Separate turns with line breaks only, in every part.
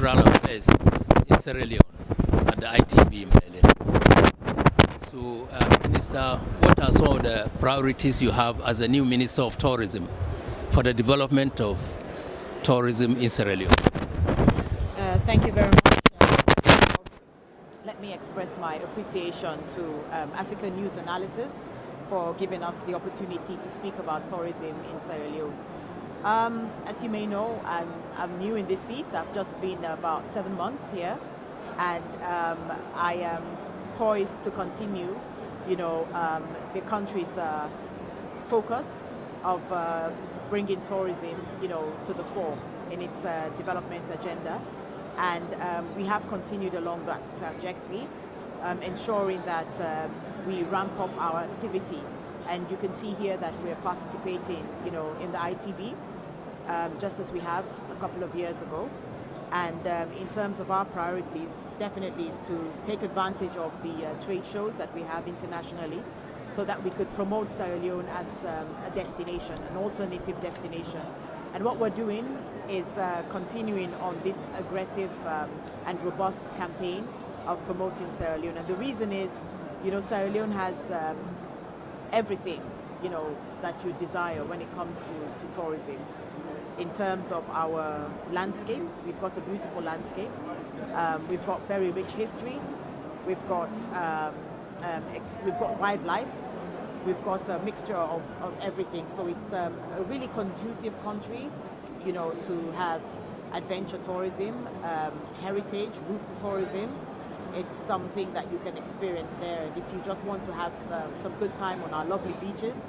Affairs in Sierra Leone at the ITB in Berlin. So, Minister, what are some of the priorities you have as the new Minister of Tourism for the development of tourism in Sierra Leone?
Thank you very much. Let me express my appreciation to AfricaNewsAnalysis for giving us the opportunity to speak about tourism in Sierra Leone. As you may know, I'm new in this seat. I've just been about 7 months here, and I am poised to continue, the country's focus of bringing tourism, to the fore in its development agenda. And we have continued along that trajectory, ensuring that we ramp up our activity. And you can see here that we're participating, in the ITB, just as we have a couple of years ago. And in terms of our priorities, definitely is to take advantage of the trade shows that we have internationally, so that we could promote Sierra Leone as a destination, an alternative destination. And what we're doing is continuing on this aggressive and robust campaign of promoting Sierra Leone. And the reason is, Sierra Leone has everything, that you desire when it comes to tourism. In terms of our landscape, we've got a beautiful landscape. We've got very rich history. We've got wildlife. We've got a mixture of everything. So it's a really conducive country, to have adventure tourism, heritage, roots tourism. It's something that you can experience there. And if you just want to have some good time on our lovely beaches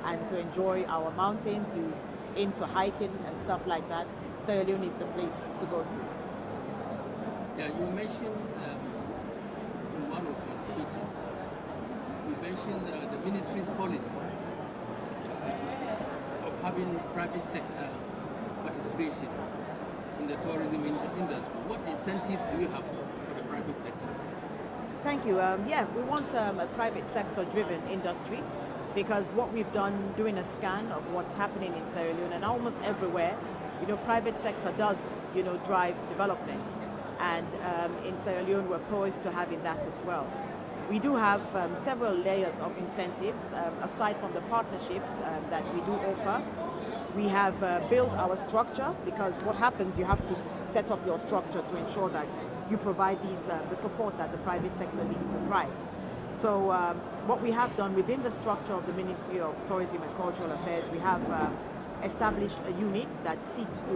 and to enjoy our mountains, you into hiking and stuff like that, Sierra Leone is the place to go to.
Yeah, you mentioned in one of your speeches, you mentioned the ministry's policy of having private sector participation in the tourism industry. What incentives do you have for the private sector?
Thank you. We want a private sector driven industry, because what we've done doing a scan of what's happening in Sierra Leone and almost everywhere, private sector does, drive development. And in Sierra Leone, we're poised to having that as well. We do have several layers of incentives, aside from the partnerships that we do offer. We have built our structure, because what happens, you have to set up your structure to ensure that you provide the support that the private sector needs to thrive. So what we have done within the structure of the Ministry of Tourism and Cultural Affairs, we have established a unit that seeks to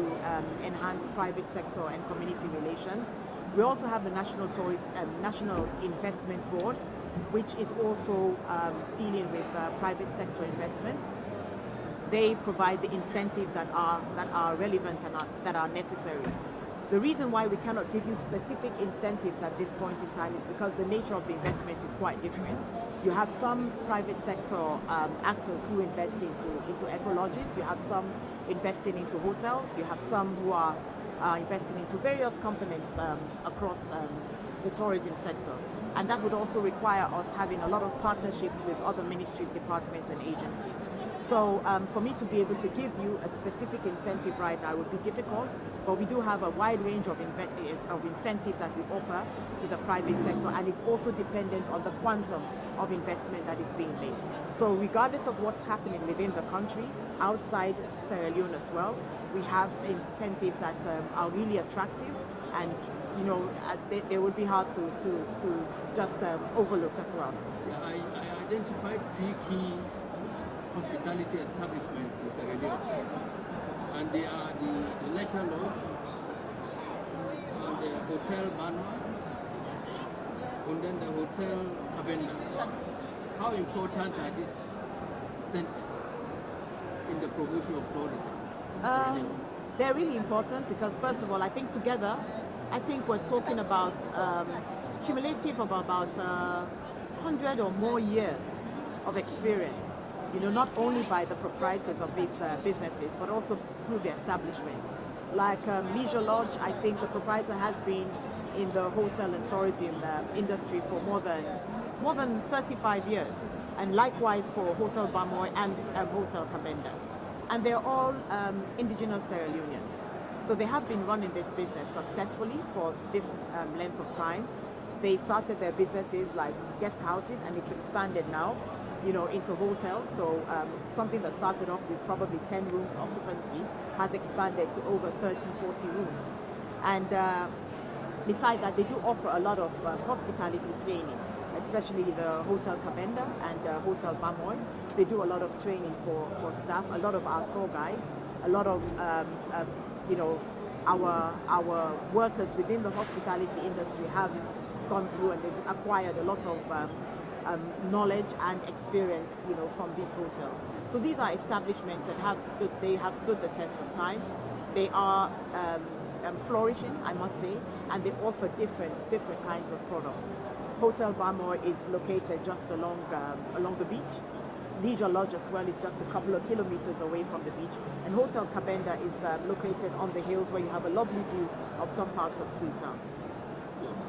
enhance private sector and community relations. We also have the National Investment Board, which is also dealing with private sector investment. They provide the incentives that are relevant and that are necessary. The reason why we cannot give you specific incentives at this point in time is because the nature of the investment is quite different. You have some private sector actors who invest into ecologies. You have some investing into hotels. You have some who are investing into various components across the tourism sector. And that would also require us having a lot of partnerships with other ministries, departments, and agencies. So for me to be able to give you a specific incentive right now would be difficult, but we do have a wide range of incentives that we offer to the private sector, and it's also dependent on the quantum of investment that is being made. So regardless of what's happening within the country, outside Sierra Leone as well, we have incentives that are really attractive, and they would be hard to just overlook as well.
Yeah, I identified 3 key hospitality establishments in Sierra Leone, and they are the Leisure Lodge, and the Hotel Banma, and then the Hotel Cabenda. How important are these centers in the promotion of tourism in Sierra Leone?
They're really important because, first of all, I think together, we're talking about cumulative of about 100 or more years of experience, not only by the proprietors of these businesses, but also through the establishment. Like Leisure Lodge, I think the proprietor has been in the hotel and tourism industry for more than 35 years, and likewise for Hotel Bamoy and Hotel Cabenda. And they're all indigenous Sierra Leoneans. So they have been running this business successfully for this length of time. They started their businesses like guest houses, and it's expanded now, into hotels. So something that started off with probably 10 rooms occupancy has expanded to over 30, 40 rooms. And besides that, they do offer a lot of hospitality training, especially the Hotel Kabenda and Hotel Bamoy. They do a lot of training for staff, a lot of our tour guides, a lot of our workers within the hospitality industry have gone through, and they've acquired a lot of knowledge and experience, from these hotels. So these are establishments that have stood the test of time. They are flourishing, I must say, and they offer different kinds of products. Hotel Bamoy is located just along the beach. Leisure Lodge as well is just a couple of kilometers away from the beach. And Hotel Kabenda is located on the hills, where you have a lovely view of some parts of Freetown.